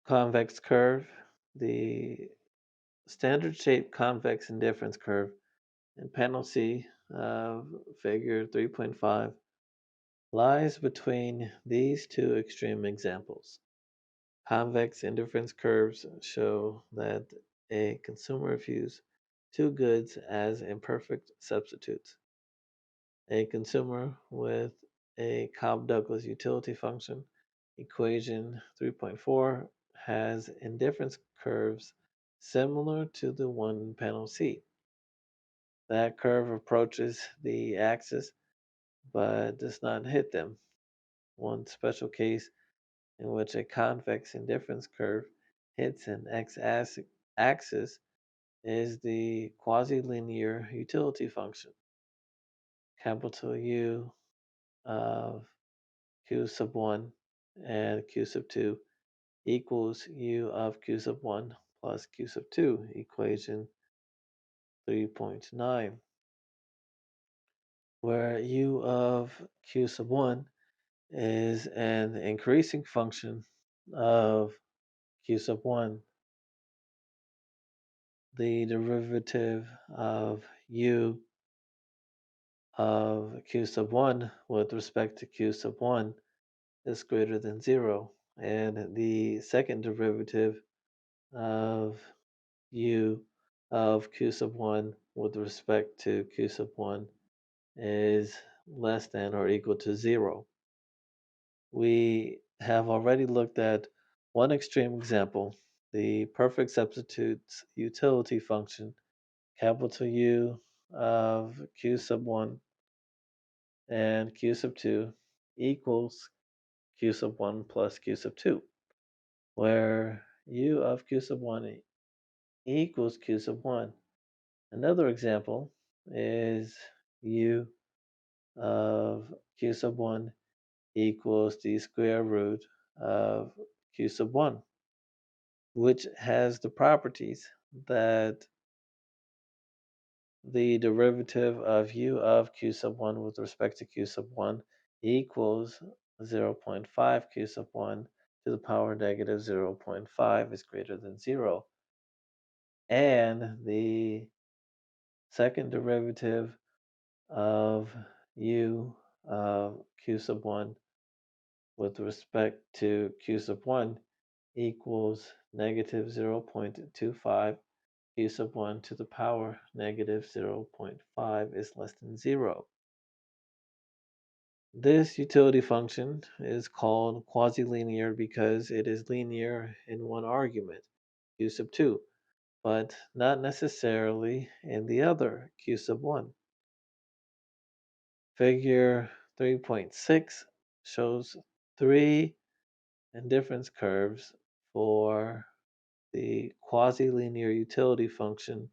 Convex curve, the standard shape convex indifference curve in panel C of figure 3.5 lies between these two extreme examples. Convex indifference curves show that a consumer views two goods as imperfect substitutes. A consumer with a Cobb-Douglas utility function, equation 3.4, has indifference curves similar to the one in panel C. That curve approaches the axis but does not hit them. One special case in which a convex indifference curve hits an x-axis is the quasi-linear utility function, capital U of q sub 1 and q sub 2 equals u of q sub 1 plus q sub 2, equation 3.9, where u of q sub 1 is an increasing function of q sub 1. The derivative of u of q sub 1 with respect to q sub 1 is greater than 0, and the second derivative of u of q sub 1 with respect to q sub 1 is less than or equal to 0. We have already looked at one extreme example, the perfect substitutes utility function, capital U of q sub 1 and q sub 2 equals q sub 1 plus q sub 2, where u of q sub 1 equals q sub 1. Another example is u of q sub 1 equals the square root of q sub 1, which has the properties that the derivative of u of q sub 1 with respect to q sub 1 equals 0.5 q sub 1 to the power negative 0.5 is greater than 0. And the second derivative of u of q sub 1 with respect to q sub 1 equals negative 0.25 q sub 1 to the power negative 0.5 is less than 0. This utility function is called quasi-linear because it is linear in one argument, q sub 2, but not necessarily in the other, q sub 1. Figure 3.6 shows three indifference curves for the quasi-linear utility function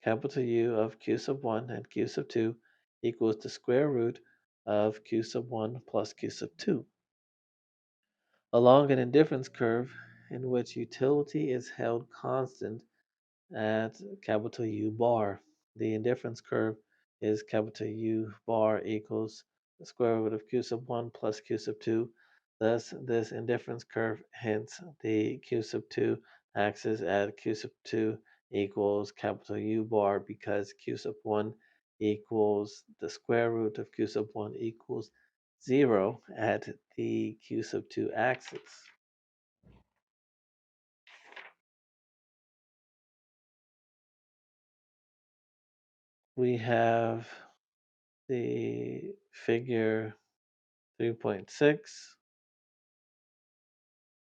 capital U of q sub 1 and q sub 2 equals the square root of q sub 1 plus q sub 2. Along an indifference curve in which utility is held constant at capital U bar. The indifference curve is capital U bar equals the square root of q sub 1 plus q sub 2. Thus, this indifference curve hence the q sub 2 axis at q sub 2 equals capital U bar because q sub 1 equals the square root of q sub 1 equals 0 at the q sub 2 axis. We have the figure 3.6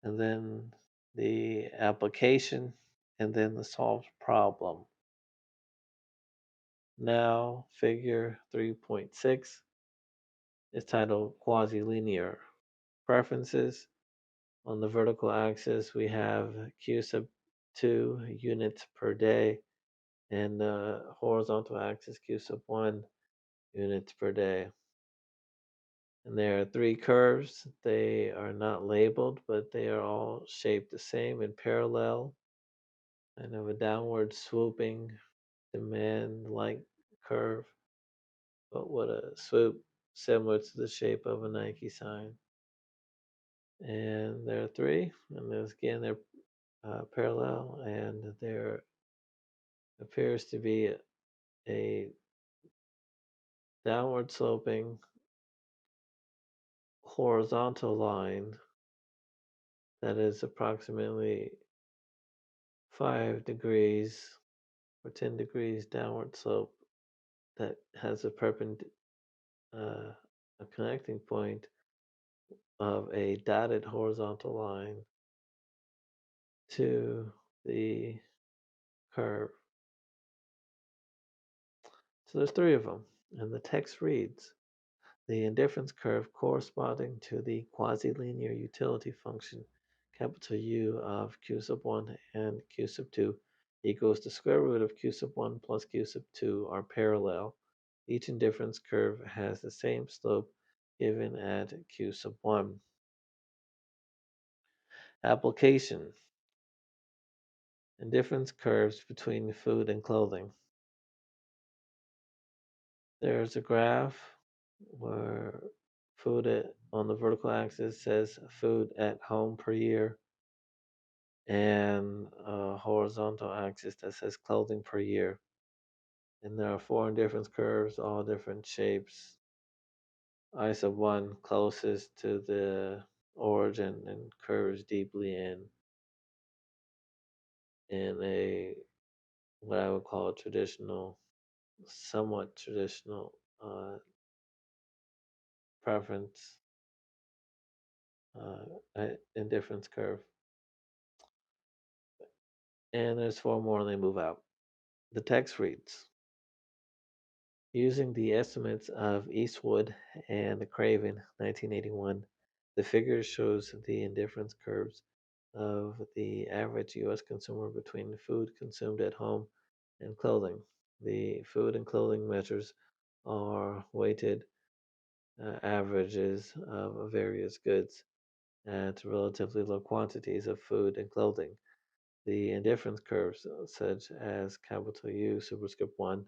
and then the application and then the solved problem. Now figure 3.6 is titled quasi-linear preferences. On the vertical axis we have q sub 2 units per day and the horizontal axis q sub 1 units per day. And there are three curves. They are not labeled, but they are all shaped the same in parallel and of a downward swooping demand-like curve, but with a swoop similar to the shape of a Nike sign. And there are three, and there's, again, they're parallel, and there appears to be a downward sloping horizontal line that is approximately 5 degrees or 10 degrees downward slope that has a uh, a connecting point of a dotted horizontal line to the curve. So there's three of them, and the text reads: the indifference curve corresponding to the quasi-linear utility function capital U of q sub 1 and q sub 2 equals the square root of q sub 1 plus q sub 2 are parallel. Each indifference curve has the same slope given at q sub 1. Application: indifference curves between food and clothing. There's a graph where on the vertical axis says food at home per year, and a horizontal axis that says clothing per year. And there are four indifference curves, all different shapes. I sub 1 closest to the origin and curves deeply in a what I would call a traditional, somewhat traditional preference uh, indifference curve. And there's four more and they move out. The text reads: using the estimates of Eastwood and Craven, 1981, the figure shows the indifference curves of the average U.S. consumer between food consumed at home and clothing. The food and clothing measures are weighted averages of various goods at relatively low quantities of food and clothing. The indifference curves, such as capital U superscript 1,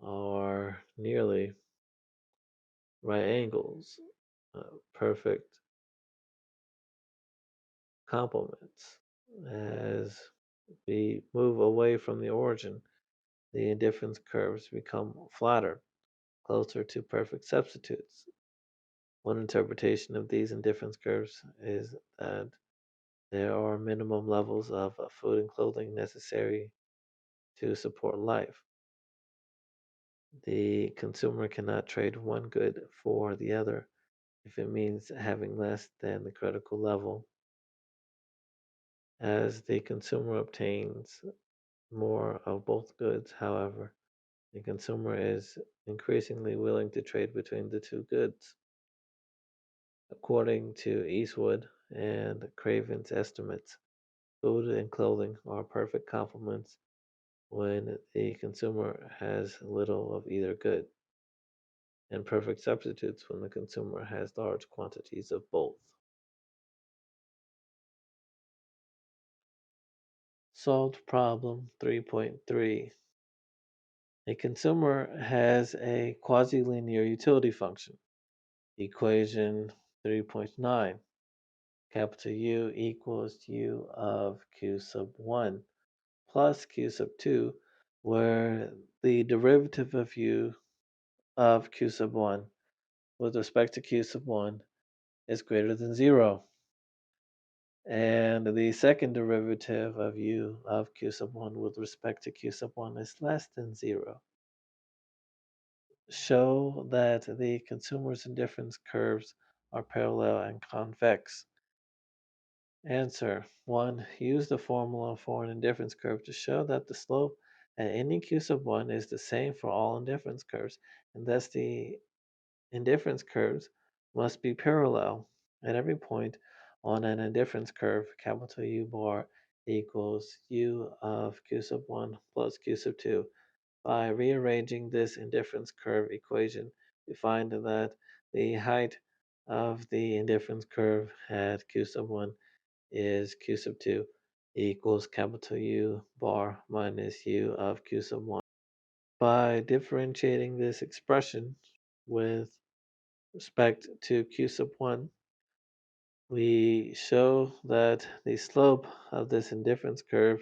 are nearly right angles, perfect complements. As we move away from the origin, the indifference curves become flatter, closer to perfect substitutes. One interpretation of these indifference curves is that there are minimum levels of food and clothing necessary to support life. The consumer cannot trade one good for the other if it means having less than the critical level. As the consumer obtains more of both goods, however, the consumer is increasingly willing to trade between the two goods. According to Eastwood and Craven's estimates, food and clothing are perfect complements when the consumer has little of either good, and perfect substitutes when the consumer has large quantities of both. Solved problem 3.3. A consumer has a quasi-linear utility function. Equation 3.9. Capital U equals U of Q sub 1 plus Q sub 2, where the derivative of U of Q sub 1 with respect to Q sub 1 is greater than 0. And the second derivative of U of Q sub 1 with respect to Q sub 1 is less than 0. Show that the consumer's indifference curves are parallel and convex. Answer 1. Use the formula for an indifference curve to show that the slope at any q sub 1 is the same for all indifference curves, and thus the indifference curves must be parallel at every point on an indifference curve. Capital U bar equals U of q sub 1 plus q sub 2. By rearranging this indifference curve equation, we find that the height of the indifference curve at q sub 1 is q sub 2 equals capital U bar minus U of q sub 1. By differentiating this expression with respect to q sub 1, We show that the slope of this indifference curve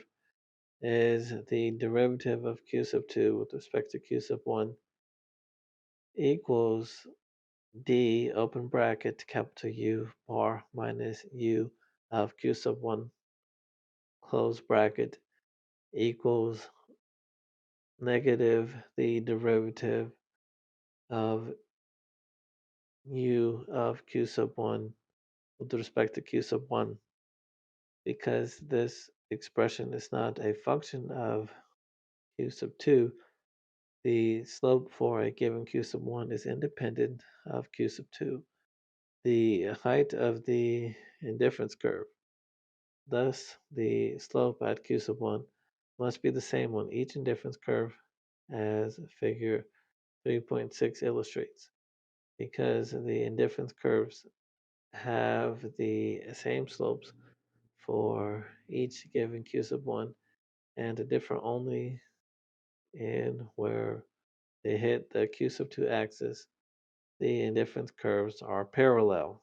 is the derivative of q sub 2 with respect to q sub 1 equals d open bracket capital U bar minus u of q sub 1 close bracket equals negative the derivative of u of q sub 1 with respect to q sub 1 because this expression is not a function of q sub 2. The slope for a given q sub 1 is independent of q sub 2, the height of the indifference curve. Thus, the slope at q sub 1 must be the same on each indifference curve as figure 3.6 illustrates, because the indifference curves have the same slopes for each given q sub 1 and differ only in where they hit the q sub 2 axis. The indifference curves are parallel.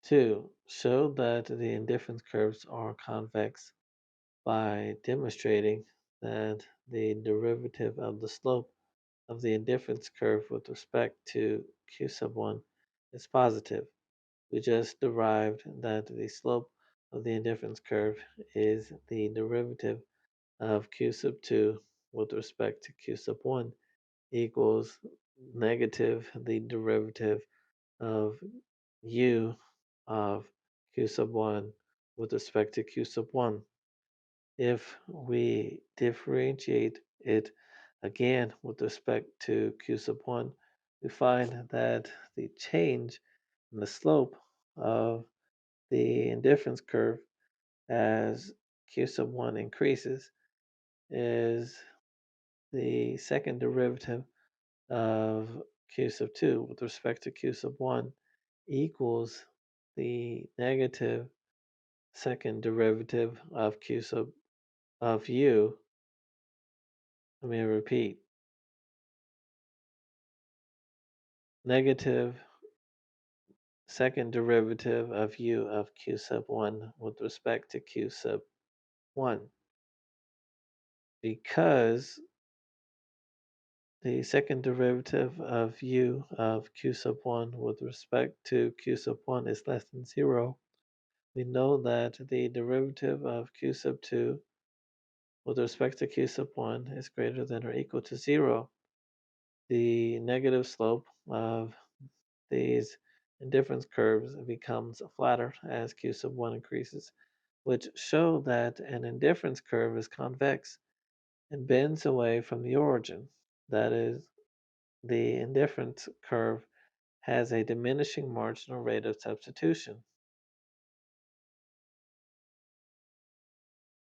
2. Show that the indifference curves are convex by demonstrating that the derivative of the slope of the indifference curve with respect to q sub 1 is positive. We just derived that the slope of the indifference curve is the derivative of q sub 2 with respect to q sub 1 equals negative the derivative of u of q sub 1 with respect to q sub 1. If we differentiate it again with respect to q sub 1, we find that the change in the slope of the indifference curve as q sub 1 increases is the second derivative of q sub 2 with respect to q sub 1 equals the negative second derivative of q sub of u. Let me repeat. Negative second derivative of u of q sub 1 with respect to q sub 1 because the second derivative of u of q sub 1 with respect to q sub 1 is less than 0. We know that the derivative of q sub 2 with respect to q sub 1 is greater than or equal to 0. The negative slope of these indifference curves becomes flatter as q sub 1 increases, which show that an indifference curve is convex and bends away from the origin. That is, the indifference curve has a diminishing marginal rate of substitution.